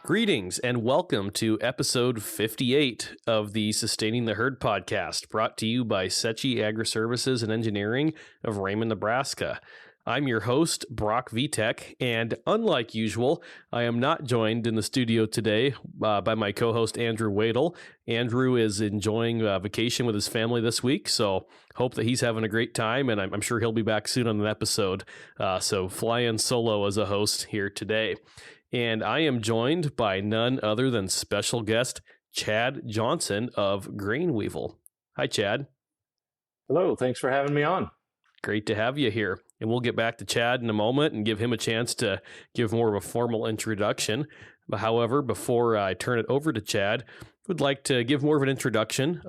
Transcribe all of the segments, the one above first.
Greetings and welcome to episode 58 of the Sustaining the Herd podcast, brought to you by Agri-Services and Engineering of Raymond, Nebraska. I'm your host, Brock Vitek, and unlike usual, I am not joined in the studio today by my co-host, Andrew Weedle. Andrew is enjoying vacation with his family this week, so hope that he's having a great time, and I'm sure he'll be back soon on an episode. So fly in solo as a host here today. And I am joined by none other than special guest Chad Johnson of Weevil. Hi, Chad. Hello. Thanks for having me on. Great to have you here. And we'll get back to Chad in a moment and give him a chance to give more of a formal introduction. However, before I turn it over to Chad, I would like to give more of an introduction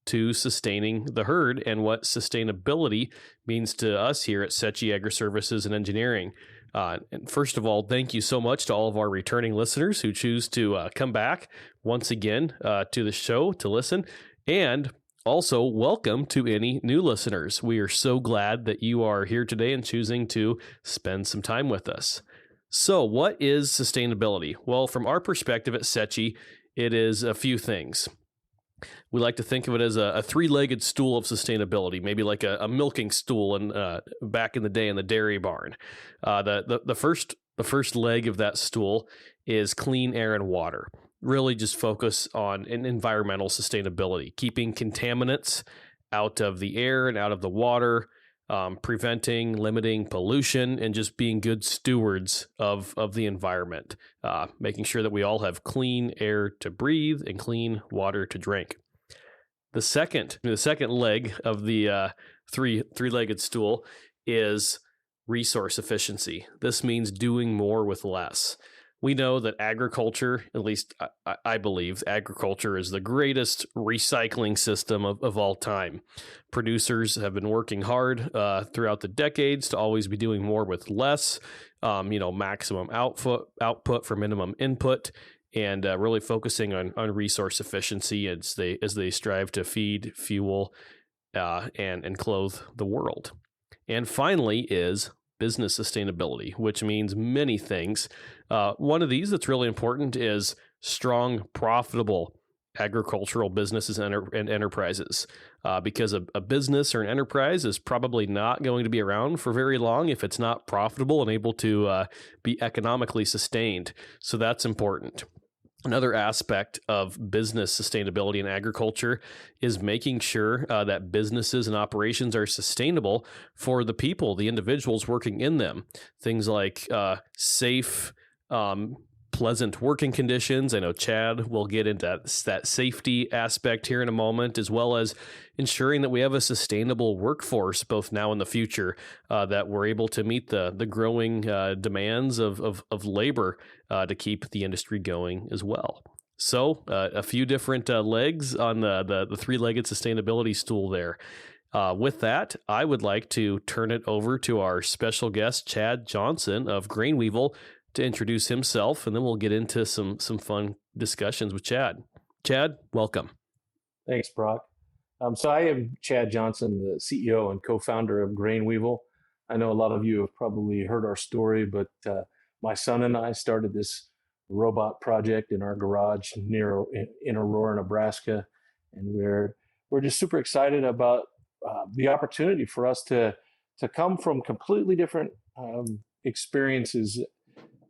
to sustaining the herd and what sustainability means to us here at Agri-Services and Engineering. And first of all, thank you so much to all of our returning listeners who choose to come back once again to the show to listen. And also, welcome to any new listeners. We are so glad that you are here today and choosing to spend some time with us. So, what is sustainability? Well, from our perspective at Sechi, it is a few things. We like to think of it as a three-legged stool of sustainability, maybe like a milking stool back in the day in the dairy barn. The first leg of that stool is clean air and water. Really just focus on environmental sustainability, keeping contaminants out of the air and out of the water, limiting pollution, and just being good stewards of the environment, making sure that we all have clean air to breathe and clean water to drink. The second leg of the three-legged stool is resource efficiency. This means doing more with less. We know that agriculture, at least I believe, agriculture is the greatest recycling system of all time. Producers have been working hard throughout the decades to always be doing more with less, maximum output for minimum input, and really focusing on resource efficiency as they strive to feed, fuel, and clothe the world. And finally is business sustainability, which means many things. One of these that's really important is strong, profitable agricultural businesses and enterprises, because a business or an enterprise is probably not going to be around for very long if it's not profitable and able to be economically sustained. So that's important. Another aspect of business sustainability in agriculture is making sure that businesses and operations are sustainable for the people, the individuals working in them. Things like safe, pleasant working conditions. I know Chad will get into that safety aspect here in a moment, as well as ensuring that we have a sustainable workforce both now and the future, that we're able to meet the growing demands of labor to keep the industry going as well. So a few different legs on the three-legged sustainability stool there. With that, I would like to turn it over to our special guest, Chad Johnson of Weevil, to introduce himself, and then we'll get into some fun discussions with Chad. Chad, welcome. Thanks, Brock. So I am Chad Johnson, the CEO and co-founder of Weevil. I know a lot of you have probably heard our story, but my son and I started this robot project in our garage in Aurora, Nebraska, and we're just super excited about the opportunity for us to come from completely different experiences.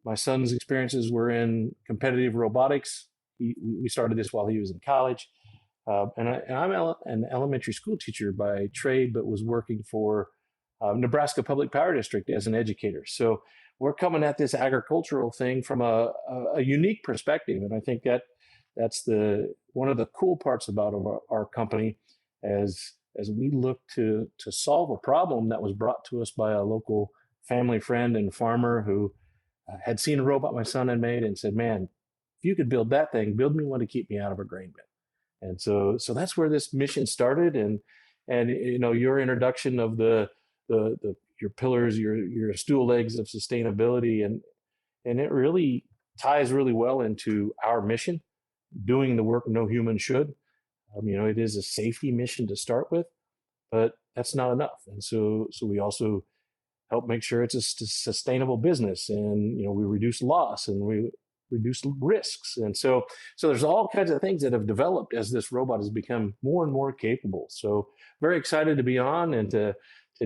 My son's experiences were in competitive robotics. We started this while he was in college. And I'm an elementary school teacher by trade, but was working for Nebraska Public Power District as an educator. So we're coming at this agricultural thing from a unique perspective. And I think that's one of the cool parts about our company as we look to solve a problem that was brought to us by a local family friend and farmer who had seen a robot my son had made and said, "Man, if you could build that thing, build me one to keep me out of a grain bin." And so that's where this mission started. And your introduction of your pillars, your stool legs of sustainability, and it really ties really well into our mission, doing the work no human should. It is a safety mission to start with, but that's not enough. And so we also help make sure it's a sustainable business, and we reduce loss, and we reduce risks. And so there's all kinds of things that have developed as this robot has become more and more capable. So very excited to be on and to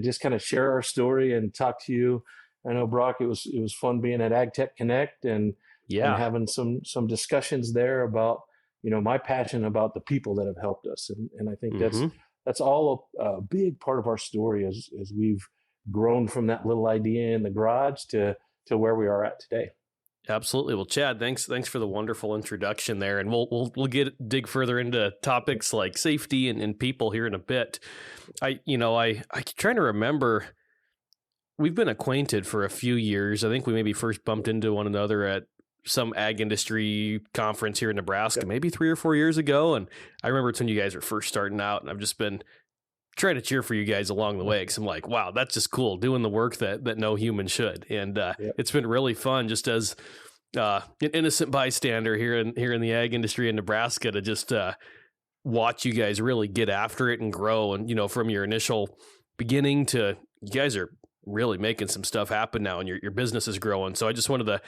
just kind of share our story and talk to you. I know, Brock, it was fun being at AgTech Connect and having some discussions there about, my passion about the people that have helped us. And I think that's all a big part of our story as we've grown from that little idea in the garage to where we are at today. Absolutely. Well, Chad, thanks for the wonderful introduction there, and we'll dig further into topics like safety and people here in a bit. I'm trying to remember. We've been acquainted for a few years. I think we maybe first bumped into one another at some ag industry conference here in Nebraska, maybe 3 or 4 years ago. And I remember it's when you guys were first starting out, and I've just been trying to cheer for you guys along the way, because I'm like, wow, that's just cool, doing the work that no human should. And it's been really fun just as an innocent bystander here in the ag industry in Nebraska to just watch you guys really get after it and grow. And, from your initial beginning to you guys are really making some stuff happen now, and your business is growing. So I just wanted to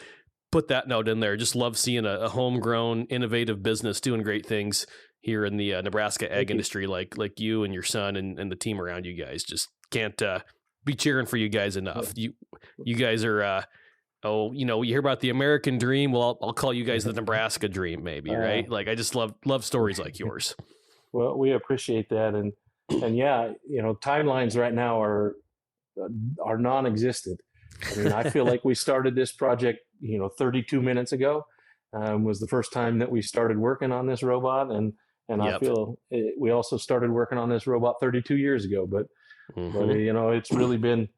put that note in there. Just love seeing a homegrown, innovative business doing great things here in the Nebraska ag industry, like you and your son and the team around you guys. Just can't be cheering for you guys enough. You guys are, you hear about the American dream. Well, I'll call you guys the Nebraska dream, maybe, right? Like, I just love stories like yours. Well, we appreciate that. And yeah, timelines right now are non-existent. I mean, I feel like we started this project, 32 minutes ago, was the first time that we started working on this robot. And I feel we also started working on this robot 32 years ago, but it's really been,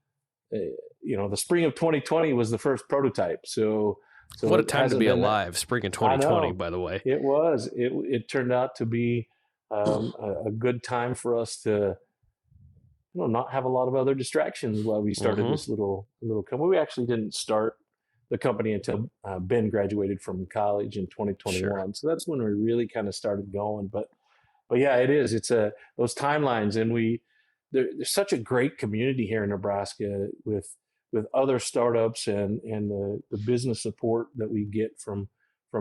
the spring of 2020 was the first prototype. So what a time to be alive. Spring of 2020, by the way. It was, it turned out to be a good time for us to, not have a lot of other distractions while we started this little company. We actually didn't start the company until Ben graduated from college in 2021. Sure. So that's when we really kind of started going. But yeah, it is. It's those timelines, and there's such a great community here in Nebraska with other startups and the business support that we get from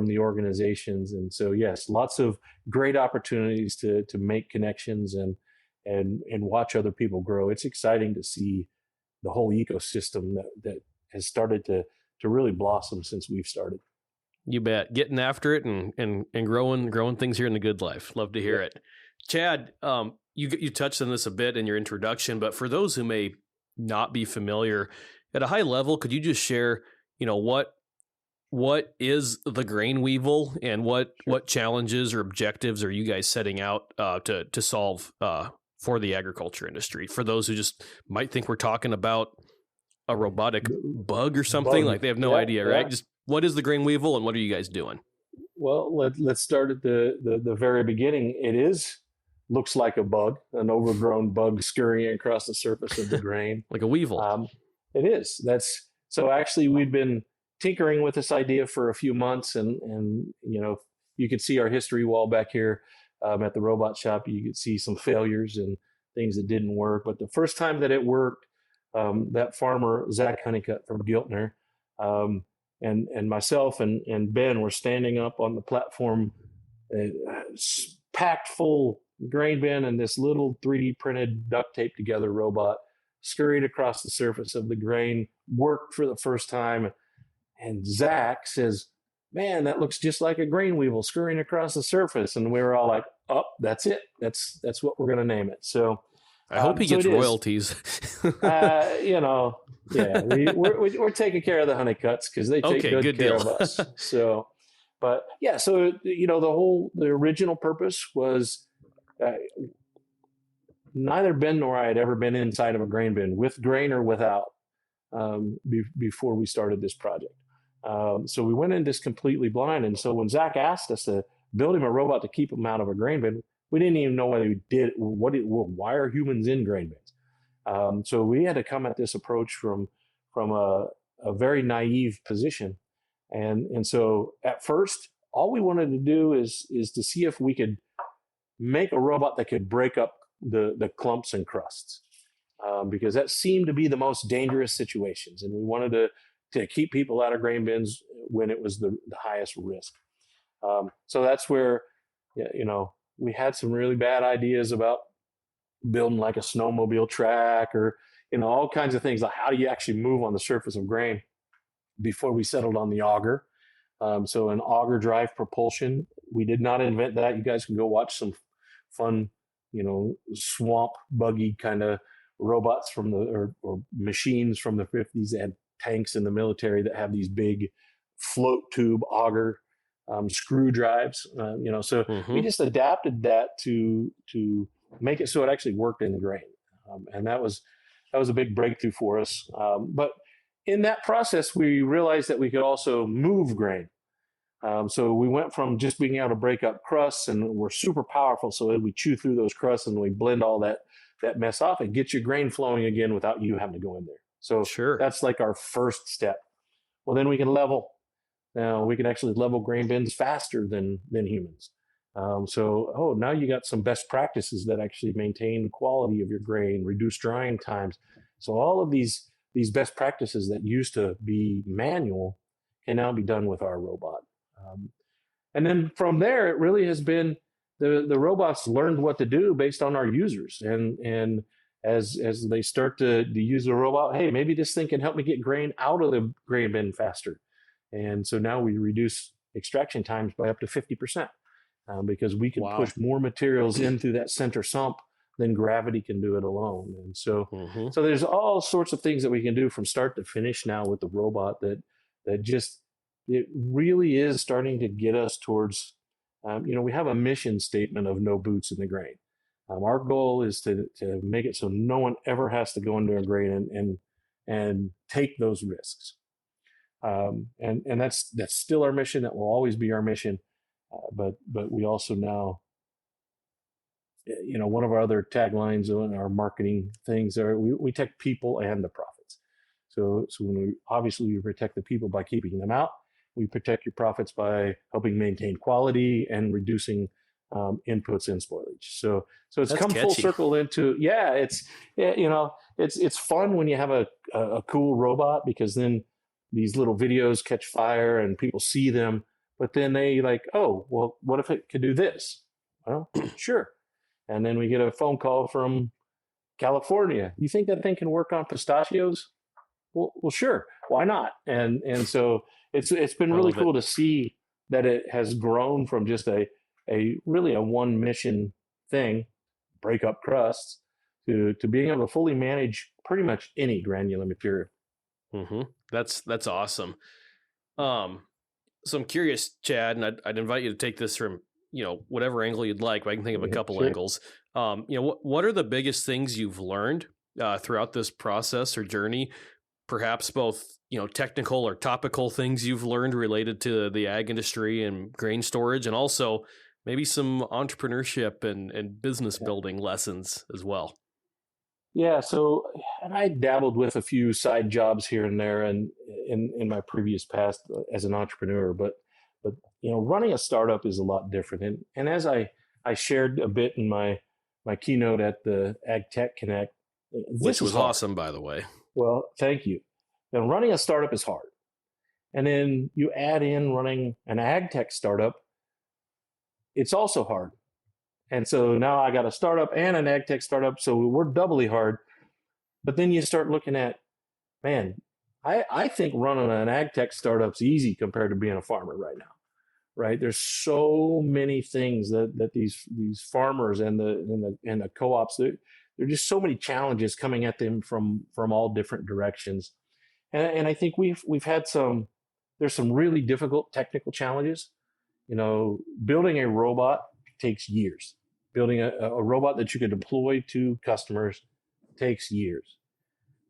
the organizations. And so yes, lots of great opportunities to make connections and watch other people grow. It's exciting to see the whole ecosystem that has started to really blossom since we've started. You bet. Getting after it and growing things here in the good life. Love to hear it. Chad, you touched on this a bit in your introduction, but for those who may not be familiar, at a high level, could you just share, what is the grain weevil, and what challenges or objectives are you guys setting out to solve for the agriculture industry? For those who just might think we're talking about a robotic bug or something, like they have no idea, right? Just what is the grain weevil and what are you guys doing? Well, let's start at the very beginning. Looks like a bug, an overgrown bug scurrying across the surface of the grain. Like a weevil. It is. So actually we'd been tinkering with this idea for a few months, and you could see our history wall back here at the robot shop. You could see some failures and things that didn't work. But the first time that it worked, that farmer, Zach Honeycutt from Giltner, and myself and Ben were standing up on the platform, packed full grain bin, and this little 3D printed duct tape together robot scurried across the surface of the grain, worked for the first time. And Zach says, "Man, that looks just like a grain weevil scurrying across the surface." And we were all like, "Oh, that's it. That's what we're going to name it." So I hope he gets royalties. Yeah, we're taking care of the Honeycutts because they take good care of us. So, but yeah, so the original purpose was neither Ben nor I had ever been inside of a grain bin, with grain or without, before we started this project. So we went in just completely blind. And so when Zach asked us to build him a robot to keep him out of a grain bin, we didn't even know whether we did. Why are humans in grain bins? So we had to come at this approach from a very naive position. And so at first, all we wanted to do is to see if we could make a robot that could break up the clumps and crusts, because that seemed to be the most dangerous situations. And we wanted to keep people out of grain bins when it was the highest risk. So that's where, we had some really bad ideas about building like a snowmobile track or, all kinds of things like how do you actually move on the surface of grain before we settled on the auger. So an auger drive propulsion, we did not invent that. You guys can go watch some fun, swamp buggy kind of robots from or machines from the 50s that had tanks in the military that have these big float tube auger screw drives. So we just adapted that to make it so it actually worked in the grain, and that was a big breakthrough for us. But in that process, we realized that we could also move grain. So we went from just being able to break up crusts, and we're super powerful. So we chew through those crusts and we blend all that mess off and get your grain flowing again without you having to go in there. So that's like our first step. Well, then we can level. Now we can actually level grain bins faster than humans. Now you got some best practices that actually maintain the quality of your grain, reduce drying times. So all of these best practices that used to be manual can now be done with our robot. And then from there, it really has been the robots learned what to do based on our users. And as they start to use the robot, hey, maybe this thing can help me get grain out of the grain bin faster. And so now we reduce extraction times by up to 50%. Because we can push more materials in through that center sump than gravity can do it alone. And so there's all sorts of things that we can do from start to finish now with the robot that just, it really is starting to get us towards, we have a mission statement of no boots in the grain. Our goal is to make it so no one ever has to go into a grain and take those risks. And that's still our mission. That will always be our mission. But we also now, one of our other taglines in our marketing things are we protect people and the profits. So when we protect the people by keeping them out, we protect your profits by helping maintain quality and reducing inputs and spoilage. So it's come full circle into, it's fun when you have a cool robot, because then these little videos catch fire and people see them. But then they like, oh, well, what if it could do this? Well, sure. And then we get a phone call from California. You think that thing can work on pistachios? Well, sure. Why not? And so it's been really cool to see that it has grown from just a really a one mission thing, break up crusts, to being able to fully manage pretty much any granular material. That's awesome. So I'm curious, Chad, and I'd invite you to take this from, whatever angle you'd like, but I can think of a couple angles. What are the biggest things you've learned throughout this process or journey? Perhaps both, technical or topical things you've learned related to the ag industry and grain storage, and also maybe some entrepreneurship and business building lessons as well. Yeah, so and I dabbled with a few side jobs here and there, and in my previous past as an entrepreneur, but running a startup is a lot different. And as I shared a bit in my keynote at the Ag Tech Connect, which was awesome, by the way. Well, thank you. Now, running a startup is hard, and then you add in running an ag tech startup, it's also hard. And so now I got a startup and an ag tech startup, so we're doubly hard. But then you start looking at, man, I think running an ag tech startup's easy compared to being a farmer right now, right? There's so many things that these farmers and the co-ops, there are just so many challenges coming at them from all different directions. And I think we've had there's some really difficult technical challenges. Building a robot takes years. Building a robot that you can deploy to customers takes years.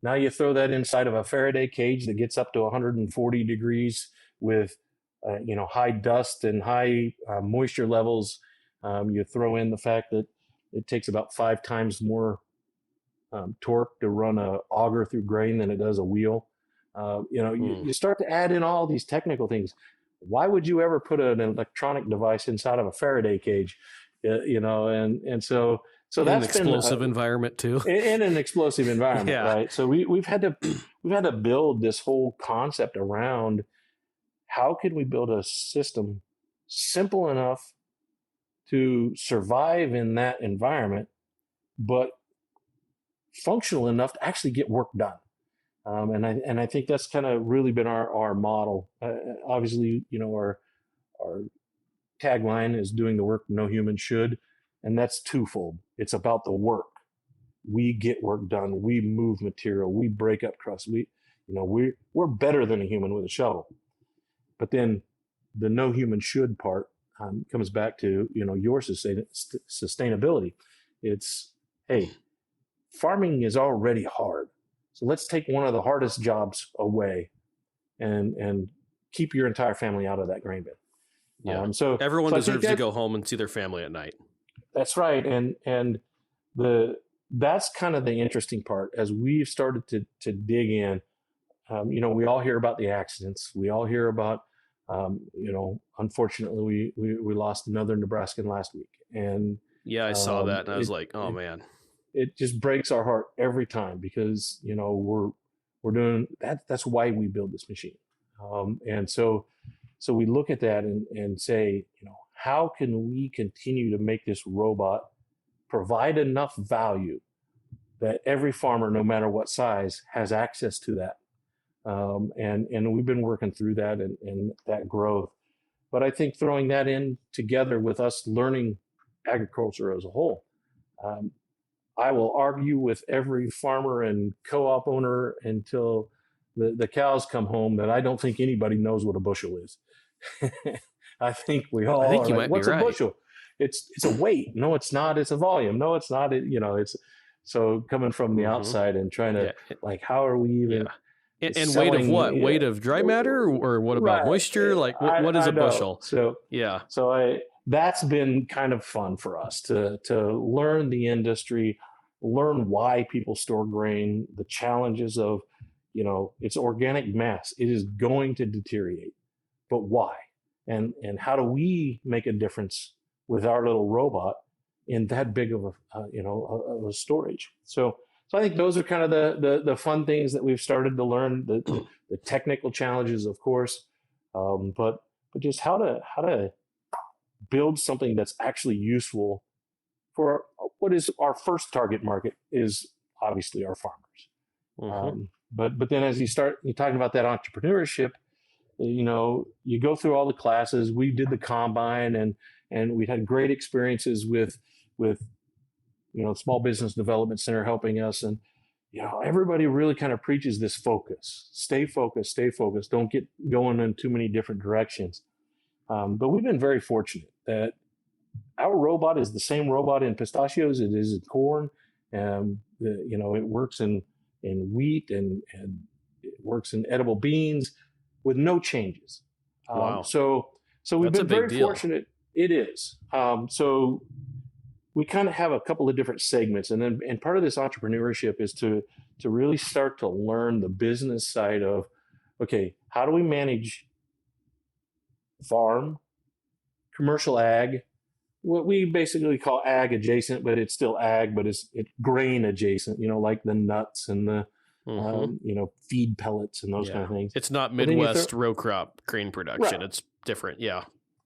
Now you throw that inside of a Faraday cage that gets up to 140 degrees with, high dust and high moisture levels. You throw in the fact that it takes about 5 times more torque to run a auger through grain than it does a wheel. You start to add in all these technical things. Why would you ever put an electronic device inside of a Faraday cage? And so So In an that's been explosive environment too. in an explosive environment, Yeah. right? So we've had to build this whole concept around how can we build a system simple enough to survive in that environment, but functional enough to actually get work done. And I think that's kind of really been our model. Obviously, our tagline is doing the work no human should, and that's twofold. It's about the work. We get work done. We move material. We break up crust. We're better than a human with a shovel. But then the no human should part comes back to your sustainability. It's, hey, farming is already hard, so let's take one of the hardest jobs away and keep your entire family out of that grain bin. Yeah. So everyone so deserves to go home and see their family at night. That's right. And that's kind of the interesting part as we've started to dig in. We all hear about the accidents. We all hear about, unfortunately, we lost another Nebraskan last week. And yeah, I saw that, and I was like, oh man. It just breaks our heart every time because we're doing that. That's why we build this machine. And so we look at that and say, how can we continue to make this robot provide enough value that every farmer, no matter what size, has access to that? And we've been working through that and that growth. But I think throwing that in together with us learning agriculture as a whole, I will argue with every farmer and co-op owner until the cows come home that I don't think anybody knows what a bushel is. I think we all. I think you are might like, what's be right. a bushel? It's a weight. No, it's not. It's a volume. No, it's not. It's so coming from the outside and trying to how are we even? Yeah. And weight of what? Weight of dry matter, or what about moisture? Like what is a bushel? So yeah. So that's been kind of fun for us to learn the industry, learn why people store grain, the challenges of, it's organic mass. It is going to deteriorate, but why? And how do we make a difference with our little robot in that big of a storage? So I think those are kind of the fun things that we've started to learn, the technical challenges, of course, but just how to build something that's actually useful for what is our first target market is obviously our farmers. Mm-hmm. But then as you're talking about that entrepreneurship, you go through all the classes. We did the combine and we had great experiences with Small Business Development Center helping us. And, everybody really kind of preaches this focus, stay focused. Don't get going in too many different directions. But we've been very fortunate that our robot is the same robot in pistachios it is in corn. It works in wheat and it works in edible beans with no changes. Wow. So we've been very fortunate. It is. So we kind of have a couple of different segments, and part of this entrepreneurship is to really start to learn the business side of, okay, how do we manage farm, commercial ag, what we basically call ag adjacent, but it's still ag, but it's grain adjacent, like the nuts and the feed pellets and those kind of things. It's not Midwest row crop grain production. Right. It's different. Yeah.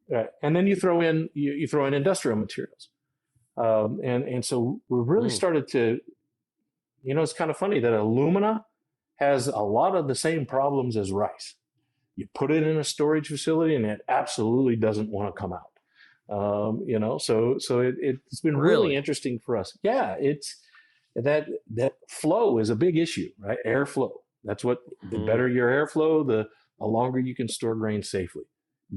Right. And then you throw in industrial materials. And so we really started to, it's kind of funny that alumina has a lot of the same problems as rice. You put it in a storage facility and it absolutely doesn't want to come out. So it's been really interesting for us. Yeah, it's that flow is a big issue, right? Airflow. That's what the better your airflow, the longer you can store grain safely.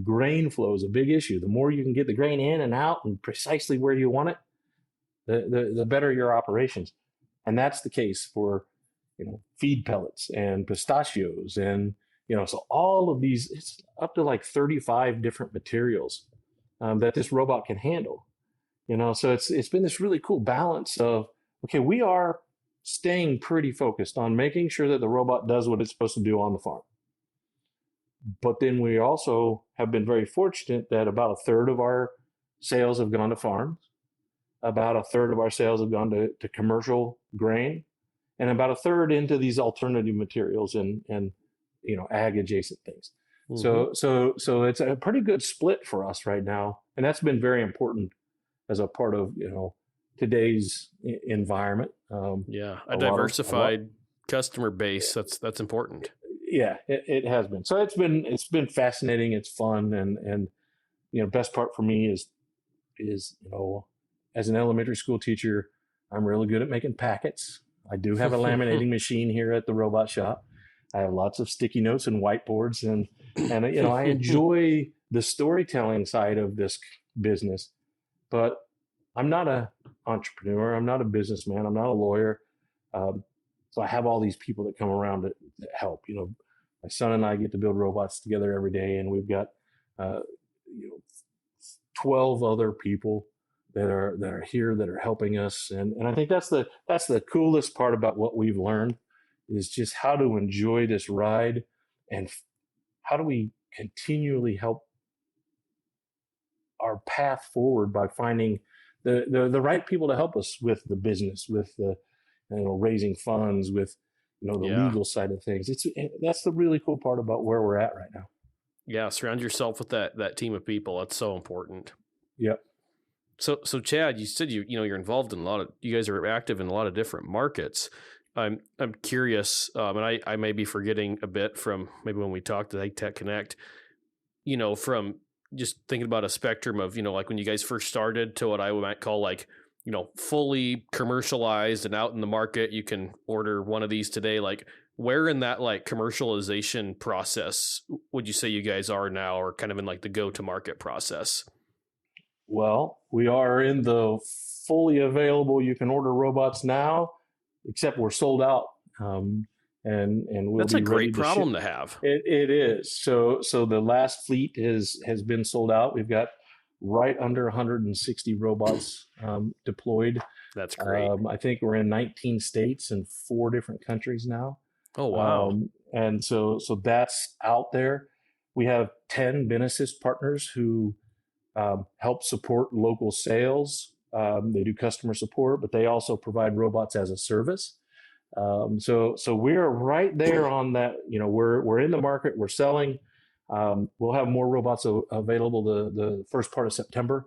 Grain flow is a big issue. The more you can get the grain in and out and precisely where you want it, the better your operations. And that's the case for feed pellets and pistachios and so all of these, it's up to like 35 different materials that this robot can handle. So it's been this really cool balance of, okay, we are staying pretty focused on making sure that the robot does what it's supposed to do on the farm. But then we also have been very fortunate that about a third of our sales have gone to farms. about a third of our sales have gone to commercial grain, and about a third into these alternative materials and ag adjacent things. Mm-hmm. So it's a pretty good split for us right now, and that's been very important as a part of today's environment. Yeah, a a lot. diversified customer base. That's important. Yeah, it has been. So it's been fascinating. It's fun, and best part for me is as an elementary school teacher, I'm really good at making packets. I do have a laminating machine here at the robot shop. I have lots of sticky notes and whiteboards, and I enjoy the storytelling side of this business, but I'm not a entrepreneur. I'm not a businessman. I'm not a lawyer. So I have all these people that come around that help. My son and I get to build robots together every day, and we've got uh, 12 other people that are here that are helping us, and I think that's the coolest part about what we've learned is just how to enjoy this ride, and how do we continually help our path forward by finding the right people to help us with the business, with the raising funds, with the Yeah. legal side of things. That's the really cool part about where we're at right now. Yeah, surround yourself with that team of people. That's so important. Yep. So Chad, you said you're involved in you guys are active in a lot of different markets. I'm curious, and I may be forgetting a bit from maybe when we talked to Tech Connect. From just thinking about a spectrum of like when you guys first started to what I might call fully commercialized and out in the market. You can order one of these today. Like, where in that commercialization process would you say you guys are now, or kind of in the go-to-market process? Well, we are in the fully available. You can order robots now, except we're sold out. And we'll That's be a great ready to problem ship. to have. It is. So the last fleet has been sold out. We've got right under 160 robots deployed. That's great. I think we're in 19 states and 4 different countries now. Oh, wow. And so that's out there. We have 10 Benesis partners who help support local sales. They do customer support, but they also provide robots as a service. So we're right there on that. We're in the market. We're selling. We'll have more robots available the first part of September.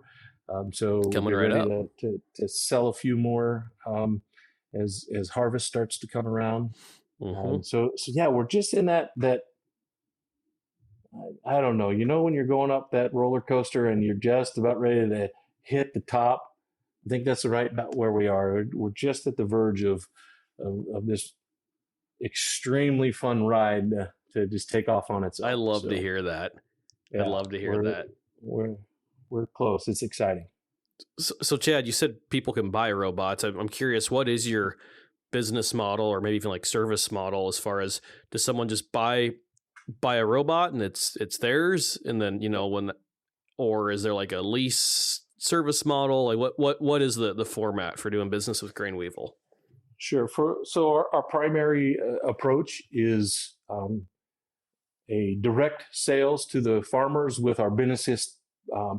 So Coming we'll right be ready up. to sell a few more as harvest starts to come around. Mm-hmm. So yeah, we're just in that I don't know. When you're going up that roller coaster and you're just about ready to hit the top, I think that's right about where we are. We're just at the verge of this extremely fun ride to just take off on its own. I love to hear that. Yeah, I'd love to hear that. We're close. It's exciting. So Chad, you said people can buy robots. I'm curious, what is your business model, or maybe even service model, as far as, does someone just buy a robot and it's theirs, and then or is there a lease service model? What is the format for doing business with Weevil? Sure. So our primary approach is a direct sales to the farmers with our Benesis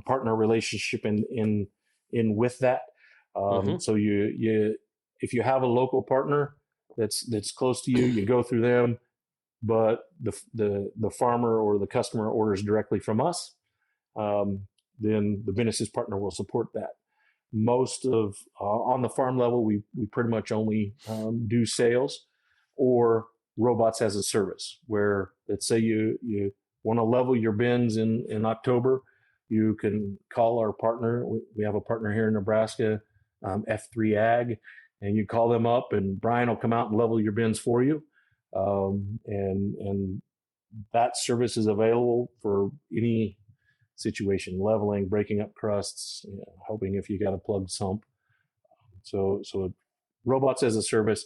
partner relationship in with that. So you if you have a local partner that's close to you, you go through them, but the farmer or the customer orders directly from us. Then the Benesis partner will support that. Most of on the farm level, we pretty much only do sales or robots as a service, where let's say you want to level your bins in October, you can call our partner. We have a partner here in Nebraska, F3 Ag, and you call them up and Brian will come out and level your bins for you. And that service is available for any situation: leveling, breaking up crusts, helping if you got a plugged sump. So robots as a service.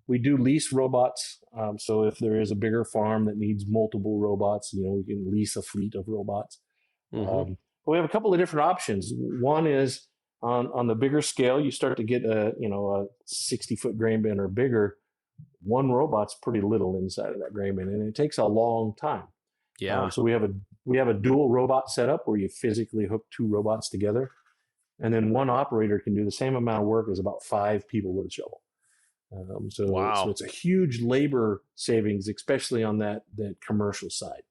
We do lease robots. So if there is a bigger farm that needs multiple robots, we can lease a fleet of robots. Mm-hmm. But we have a couple of different options. One is on the bigger scale, you start to get a 60-foot grain bin or bigger. One robot's pretty little inside of that grain bin, and it takes a long time. Yeah. So we have a dual robot setup where you physically hook 2 robots together. and then one operator can do the same amount of work as about 5 people with a shovel. So it's a huge labor savings, especially on that commercial side.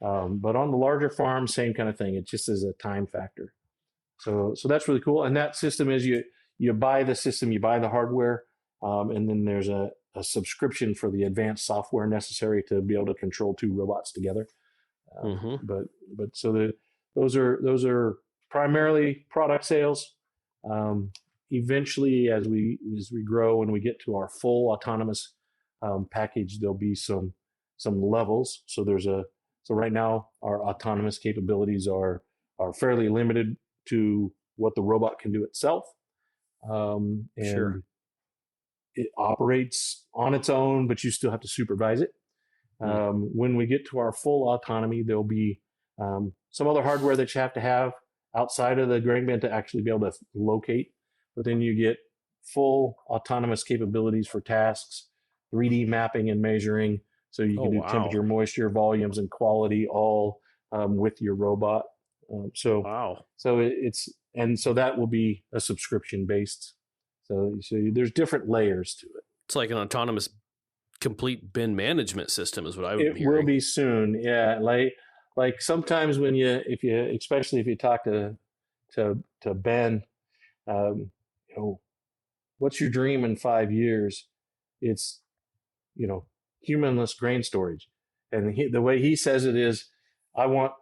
But on the larger farms, same kind of thing. It just is a time factor. So that's really cool. And that system is you buy the system, you buy the hardware, and then there's a subscription for the advanced software necessary to be able to control 2 robots together. But so those are primarily product sales. Eventually, as we grow and we get to our full autonomous package, there'll be some levels. So right now our autonomous capabilities are fairly limited to what the robot can do itself, and Sure. it operates on its own, but you still have to supervise it. When we get to our full autonomy, there'll be some other hardware that you have to have outside of the grain bin to actually be able to locate. But then you get full autonomous capabilities for tasks, 3D mapping and measuring. So you can do temperature, moisture, volumes, and quality all with your robot. So that will be a subscription based. So there's different layers to it. It's like an autonomous complete bin management system is what I would hear. It will be soon. Yeah. Like sometimes when especially if you talk to Ben, what's your dream in 5 years? It's, humanless grain storage. And the way he says it is, I want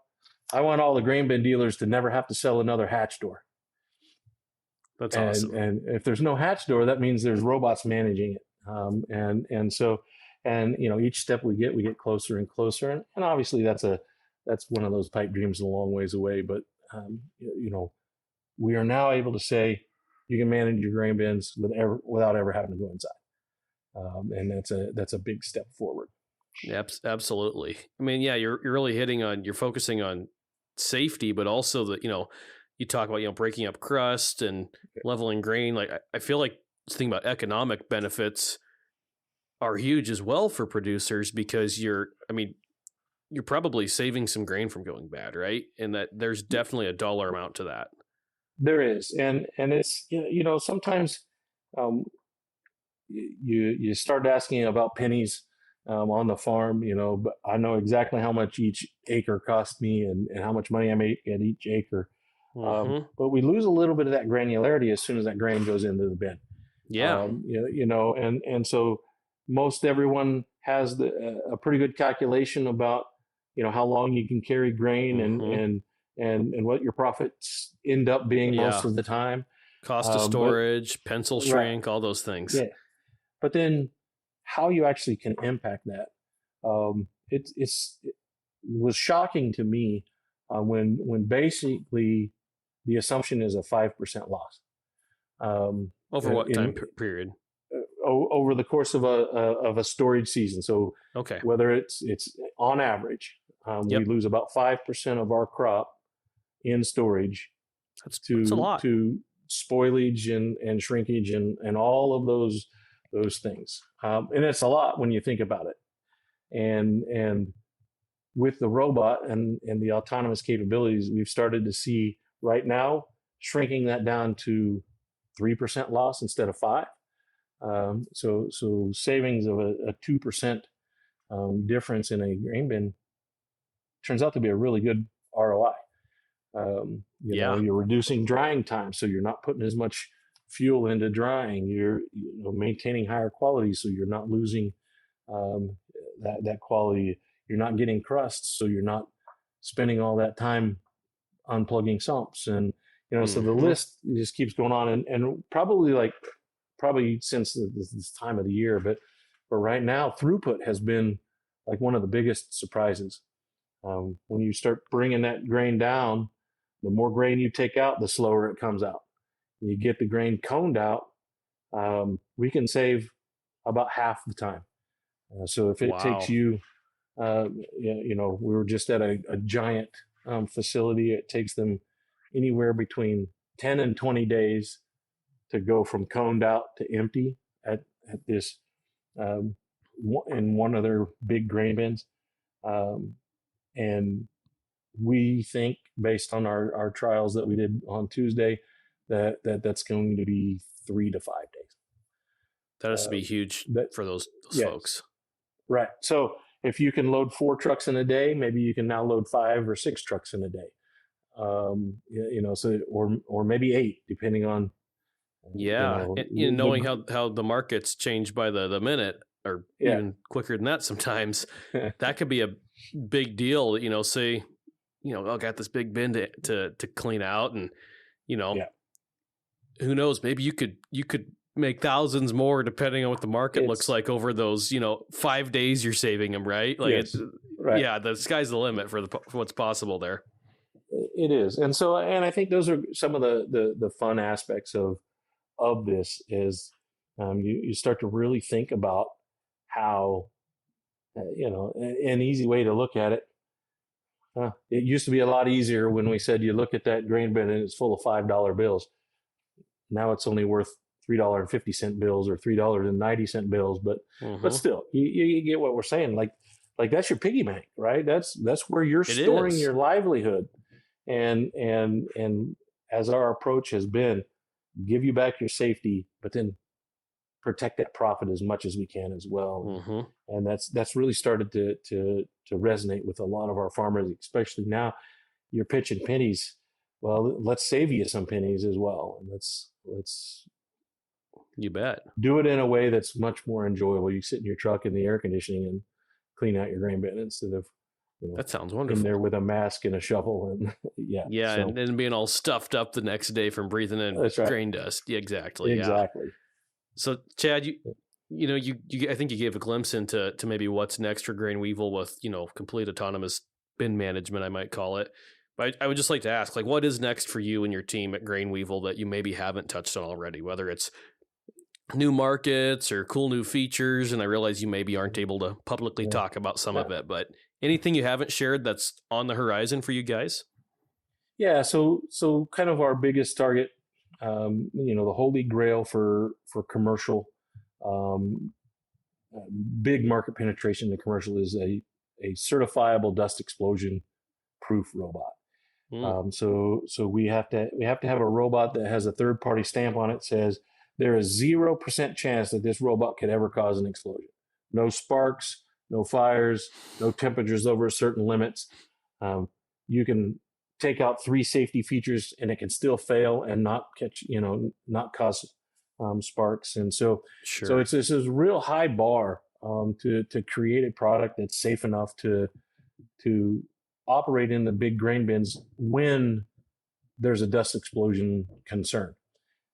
all the grain bin dealers to never have to sell another hatch door. That's awesome. And if there's no hatch door, that means there's robots managing it. So each step we get closer and closer. And obviously that's one of those pipe dreams a long ways away. But, we are now able to say you can manage your grain bins without ever having to go inside. And that's a big step forward. Yep, absolutely. I mean, yeah, you're really you're focusing on safety, but also you talk about, breaking up crust and leveling grain. Like I feel like thinking about economic benefits are huge as well for producers, because you're probably saving some grain from going bad, right? And that there's definitely a dollar amount to that. There is. And it's, sometimes you start asking about pennies on the farm, but I know exactly how much each acre cost me and how much money I make at each acre. But we lose a little bit of that granularity as soon as that grain goes into the bin. Yeah. And so most everyone has a pretty good calculation about, how long you can carry grain and what your profits end up being most of the time. Cost of storage, pencil shrink, all those things. Yeah. But then how you actually can impact that. It was shocking to me when basically the assumption is a 5% loss. Over what time period? Over the course of a storage season. So whether it's on average, we lose about 5% of our crop in storage. That's a lot. To spoilage and shrinkage and all of those things. And it's a lot when you think about it. And with the robot and the autonomous capabilities, we've started to see right now shrinking that down to 3% loss instead of 5%. So savings of a 2% difference in a grain bin turns out to be a really good ROI. You're reducing drying time, so you're not putting as much fuel into drying. You're maintaining higher quality, so you're not losing that quality. You're not getting crusts, so you're not spending all that time unplugging sumps. And so the list just keeps going on. And probably since this time of the year, but right now, throughput has been like one of the biggest surprises. When you start bringing that grain down, the more grain you take out, the slower it comes out. You get the grain coned out, we can save about half the time. So if it takes you, we were just at a giant facility. It takes them anywhere between 10 and 20 days to go from coned out to empty at this in one of their big grain bins. And we think, based on our trials that we did on Tuesday, that's going to be 3 to 5 days. That has to be huge for those yes. folks. Right. So if you can load 4 trucks in a day, maybe you can now load 5 or 6 trucks in a day. So or maybe 8, depending on. Yeah, and knowing how the markets change by the minute, or even quicker than that sometimes, that could be a big deal. Say, I got this big bin to clean out, and who knows? Maybe you could make thousands more depending on what the market looks like over those 5 days you're saving them, right? Like yes, right. Yeah, the sky's the limit for what's possible there. It is, and I think those are some of the fun aspects of this is you start to really think about how an easy way to look at it. It used to be a lot easier when we said you look at that grain bin and it's full of $5 bills. Now it's only worth $3.50 bills or $3.90 bills, but still, you get what we're saying. Like that's your piggy bank, right? That's where you're storing your livelihood, and as our approach has been, give you back your safety, but then protect that profit as much as we can as well. And that's really started to resonate with a lot of our farmers, especially now. You're pitching pennies. Well, let's save you some pennies as well, and let's you bet do it in a way that's much more enjoyable. You sit in your truck in the air conditioning and clean out your grain bin instead of that sounds wonderful. In there with a mask and a shovel and and then being all stuffed up the next day from breathing in grain dust. Yeah, exactly. So Chad, I think you gave a glimpse into maybe what's next for Grain Weevil with complete autonomous bin management, I might call it. But I would just like to ask, like, what is next for you and your team at Grain Weevil that you maybe haven't touched on already, whether it's new markets or cool new features? And I realize you maybe aren't able to publicly talk about some of it, but anything you haven't shared that's on the horizon for you guys? Yeah. So kind of our biggest target, the holy grail for commercial, big market penetration in commercial is a certifiable dust explosion proof robot. So we have to have a robot that has a third party stamp on it that says there is 0% chance that this robot could ever cause an explosion. No sparks, no fires, no temperatures over certain limits. You can take out 3 safety features and it can still fail and not catch, not cause sparks. And so it's this real high bar to create a product that's safe enough to operate in the big grain bins when there's a dust explosion concern.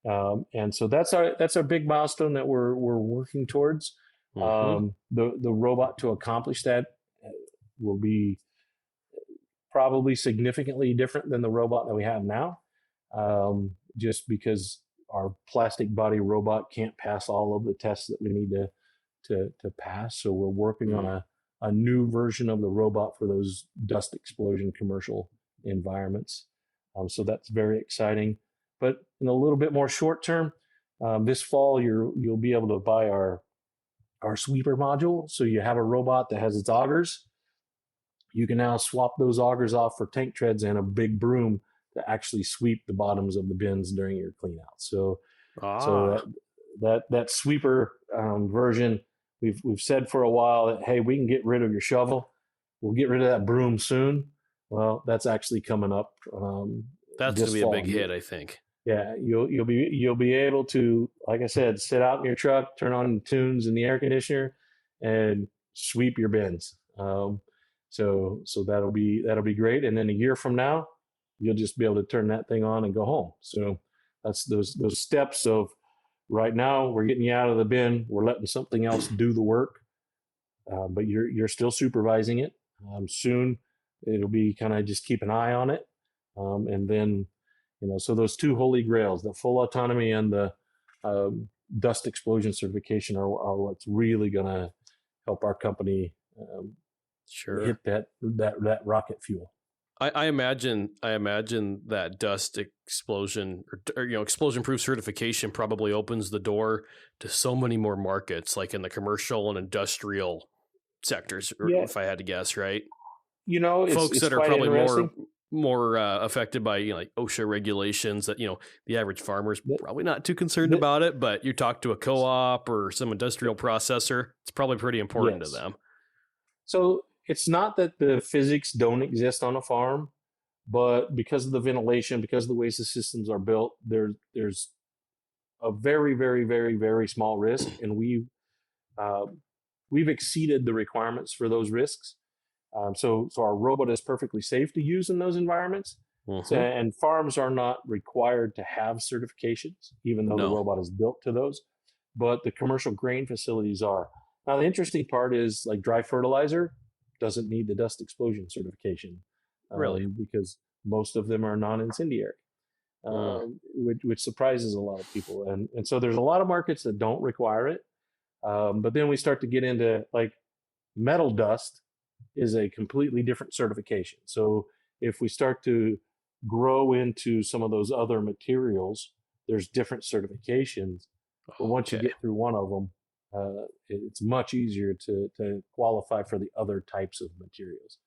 And so that's our big milestone that we're working towards. The robot to accomplish that will be probably significantly different than the robot that we have now, just because our plastic body robot can't pass all of the tests that we need to pass. So we're working on a new version of the robot for those dust explosion commercial environments. So that's very exciting. But in a little bit more short term, this fall you'll be able to buy our sweeper module. So you have a robot that has its augers. You can now swap those augers off for tank treads and a big broom to actually sweep the bottoms of the bins during your clean out. So that sweeper version, we've said for a while that, hey, we can get rid of your shovel. We'll get rid of that broom soon. Well, that's actually coming up. That's going to be a big hit, I think. Yeah, you'll be able to, like I said, sit out in your truck, turn on the tunes in the air conditioner, and sweep your bins. So that'll be great. And then a year from now, you'll just be able to turn that thing on and go home. So that's those steps of right now we're getting you out of the bin, we're letting something else do the work, but you're still supervising it. Soon it'll be kind of just keep an eye on it, and then so those 2 holy grails, the full autonomy and the dust explosion certification, are what's really going to help our company hit that rocket fuel. I imagine that dust explosion or explosion proof certification probably opens the door to so many more markets, like in the commercial and industrial sectors, if I had to guess, right? Folks that are probably more affected by like OSHA regulations that the average farmer's The, probably not too concerned the, about it, but you talk to a co-op or some industrial processor, it's probably pretty important to yes. them. So it's not that the physics don't exist on a farm, but because of the ventilation, because of the ways the systems are built, there's a very, very, very, very small risk, and uh, we've exceeded the requirements for those risks. So our robot is perfectly safe to use in those environments. So, Mm-hmm. and farms are not required to have certifications, even though the No. robot is built to those. But the commercial grain facilities are. Now, the interesting part is like dry fertilizer doesn't need the dust explosion certification Really? because most of them are non-incendiary, Mm. which surprises a lot of people. And so there's a lot of markets that don't require it. But then we start to get into like metal dust is a completely different certification. So if we start to grow into some of those other materials, there's different certifications. But once you Okay. get through one of them, it's much easier to qualify for the other types of materials.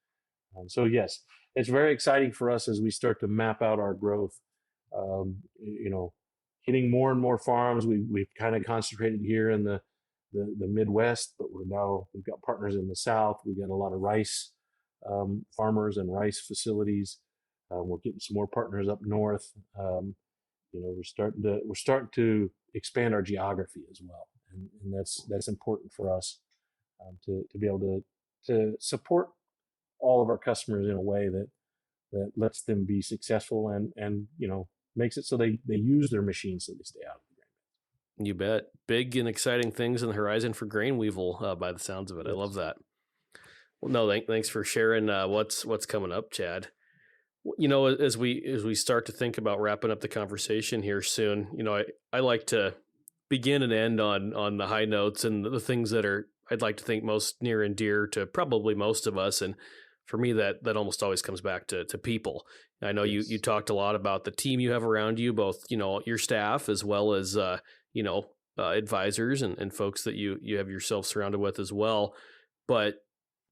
So yes, it's very exciting for us as we start to map out our growth. You know, hitting more and more farms. We've kind of concentrated here in the Midwest, but we've got partners in the South. We got a lot of rice farmers and rice facilities. We're getting some more partners up north. We're starting to expand our geography as well, and that's important for us to be able to support all of our customers in a way that lets them be successful and makes it so they use their machines so they stay out of the grain. You bet. Big and exciting things on the horizon for grain weevil, by the sounds of it. I love Yes. that. Well, no, thanks for sharing what's coming up, Chad. As we start to think about wrapping up the conversation here soon, I like to begin and end on the high notes and the things that are I'd like to think most near and dear to probably most of us. And for me, that almost always comes back to people. I know you Yes. talked a lot about the team you have around you, both your staff as well as advisors and folks that you have yourself surrounded with as well. But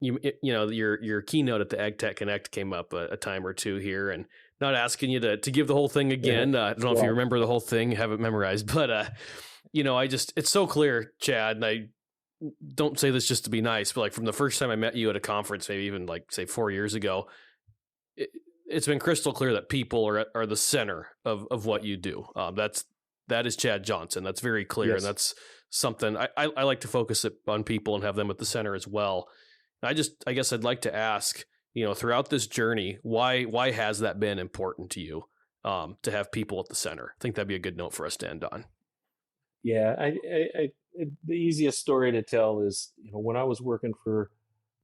your keynote at the Ag Tech Connect came up a time or two here, and not asking you to give the whole thing again. I don't know if you Yeah. remember the whole thing, have it memorized, but it's so clear, Chad, and I don't say this just to be nice, but like from the first time I met you at a conference, maybe even like say 4 years ago, it's been crystal clear that people are the center of what you do. That is Chad Johnson. That's very clear, and Yes. that's something I like to focus on people and have them at the center as well. I guess I'd like to ask, throughout this journey, why has that been important to you, to have people at the center? I think that'd be a good note for us to end on. Yeah. The easiest story to tell is, when I was working for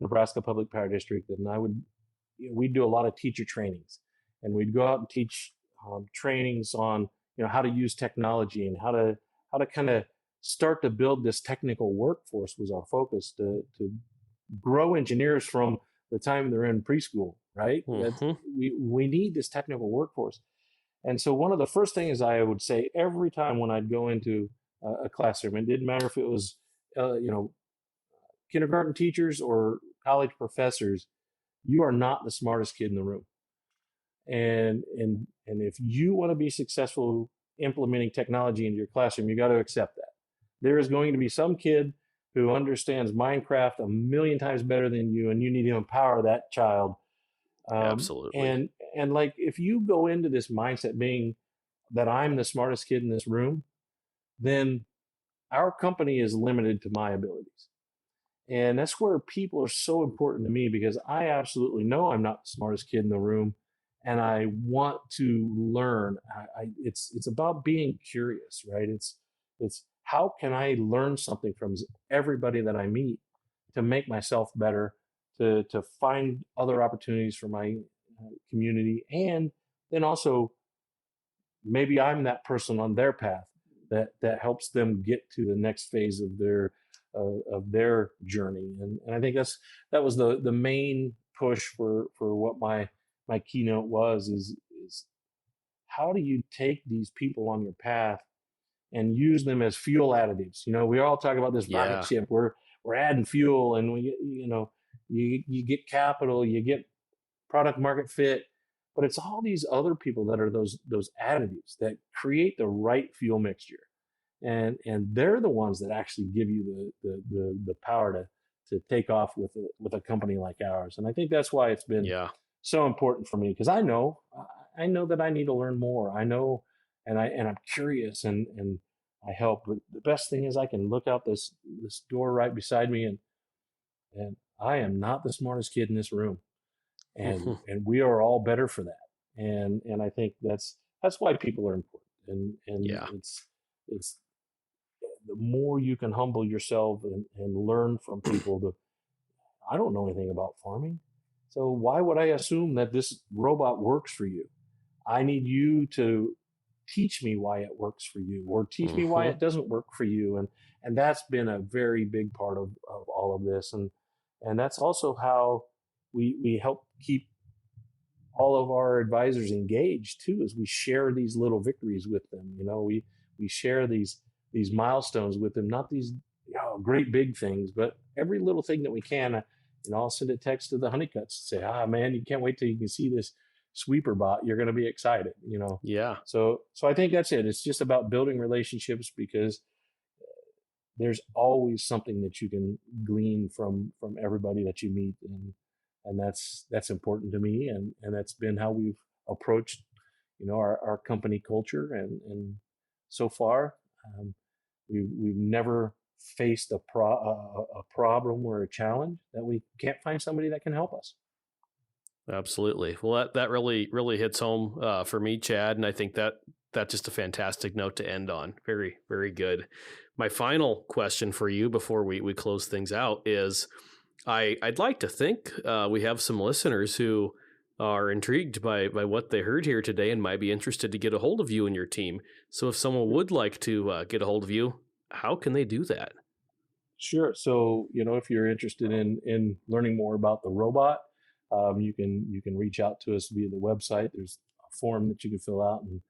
Nebraska Public Power District, and we'd do a lot of teacher trainings, and we'd go out and teach trainings on, how to use technology and how to kind of start to build this technical workforce was our focus to grow engineers from the time they're in preschool, right? Mm-hmm. We need this technical workforce. And so one of the first things I would say every time when I'd go into a classroom, it didn't matter if it was, kindergarten teachers or college professors, you are not the smartest kid in the room. And if you want to be successful implementing technology into your classroom, you got to accept that. There is going to be some kid who understands Minecraft a million times better than you, and you need to empower that child. Absolutely. And like if you go into this mindset being that I'm the smartest kid in this room, then our company is limited to my abilities. And that's where people are so important to me because I absolutely know I'm not the smartest kid in the room, and I want to learn. It's about being curious, right? It's how can I learn something from everybody that I meet to make myself better, to find other opportunities for my community, and then also maybe I'm that person on their path that helps them get to the next phase of their journey. And I think that was the main push for what my keynote was is how do you take these people on your path and use them as fuel additives? We all talk about this rocket Yeah. ship. We're adding fuel, and we you get capital, you get product market fit, but it's all these other people that are those additives that create the right fuel mixture, and they're the ones that actually give you the power to take off with a company like ours. And I think that's why it's been Yeah. so important for me, because I know that I need to learn more. I know, and I'm curious, and I help. But the best thing is I can look out this door right beside me, and I am not the smartest kid in this room, and we are all better for that. And I think that's why people are important. And Yeah. it's the more you can humble yourself and learn from people. I don't know anything about farming, so why would I assume that this robot works for you? I need you to teach me why it works for you, or teach me why Hmm. it doesn't work for you. And that's been a very big part of all of this. And that's also how we help keep all of our advisors engaged too, as we share these little victories with them. We share these milestones with them, not these great big things, but every little thing that we can. I'll send a text to the honeycuts and say, man, you can't wait till you can see this sweeper bot. You're going to be excited. Yeah. So I think that's it. It's just about building relationships, because there's always something that you can glean from everybody that you meet. And that's important to me. And that's been how we've approached, our company culture. And so far, we've never faced a problem or a challenge that we can't find somebody that can help us. Absolutely. Well, that really hits home for me, Chad, and I think that's just a fantastic note to end on. Very, very good. My final question for you before we close things out is, I'd like to think we have some listeners who are intrigued by what they heard here today and might be interested to get a hold of you and your team. So if someone would like to get a hold of you, how can they do that? Sure. So, if you're interested in learning more about the robot, you can reach out to us via the website. There's a form that you can fill out and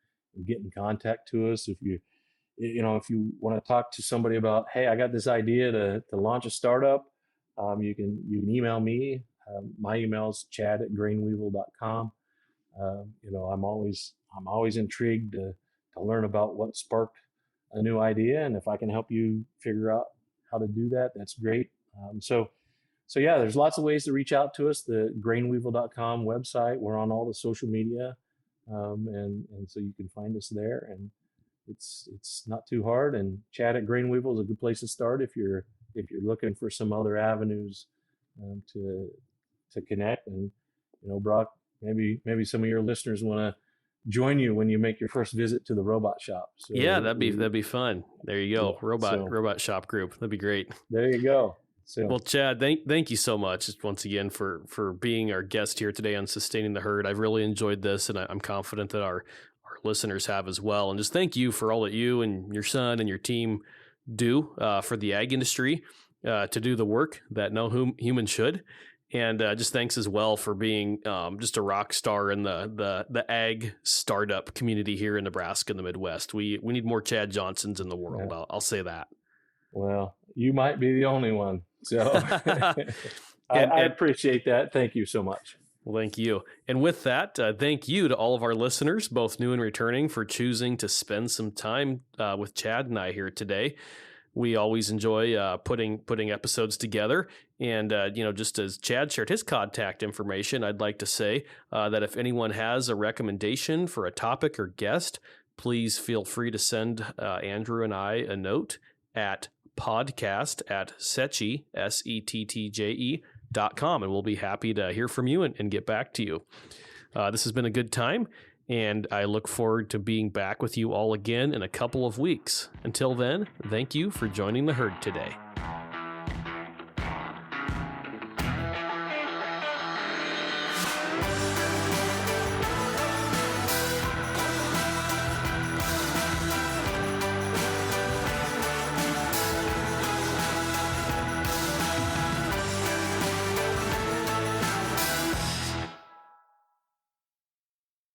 get in contact to us. If you want to talk to somebody about, hey, I got this idea to launch a startup, you can email me. My email is chad@grainweevil.com. I'm always intrigued to learn about what sparked a new idea, and if I can help you figure out how to do that, that's great. So yeah, there's lots of ways to reach out to us. The grainweevil.com website. We're on all the social media, and so you can find us there. And it's not too hard. And Chad@GrainWeevil is a good place to start if you're looking for some other avenues to connect. And Brock, maybe some of your listeners want to join you when you make your first visit to the robot shop. So Yeah, that'd be fun. There you go. Yeah, robot shop group. That'd be great. there you go. So, Well, Chad, thank you so much once again for being our guest here today on Sustaining the Herd. I've really enjoyed this, and I'm confident that our listeners have as well. And just thank you for all that you and your son and your team do for the ag industry, to do the work that no human should. And just thanks as well for being just a rock star in the ag startup community here in Nebraska and the Midwest. We need more Chad Johnsons in the world. Yeah. I'll say that. Well, you might be the only one. So I appreciate that. Thank you so much. Well, thank you. And with that, thank you to all of our listeners, both new and returning, for choosing to spend some time with Chad and I here today. We always enjoy putting episodes together. And, just as Chad shared his contact information, I'd like to say that if anyone has a recommendation for a topic or guest, please feel free to send Andrew and I a note at podcast@settje, settje.com, and we'll be happy to hear from you and get back to you. This has been a good time, and I look forward to being back with you all again in a couple of weeks. Until then, thank you for joining the herd today.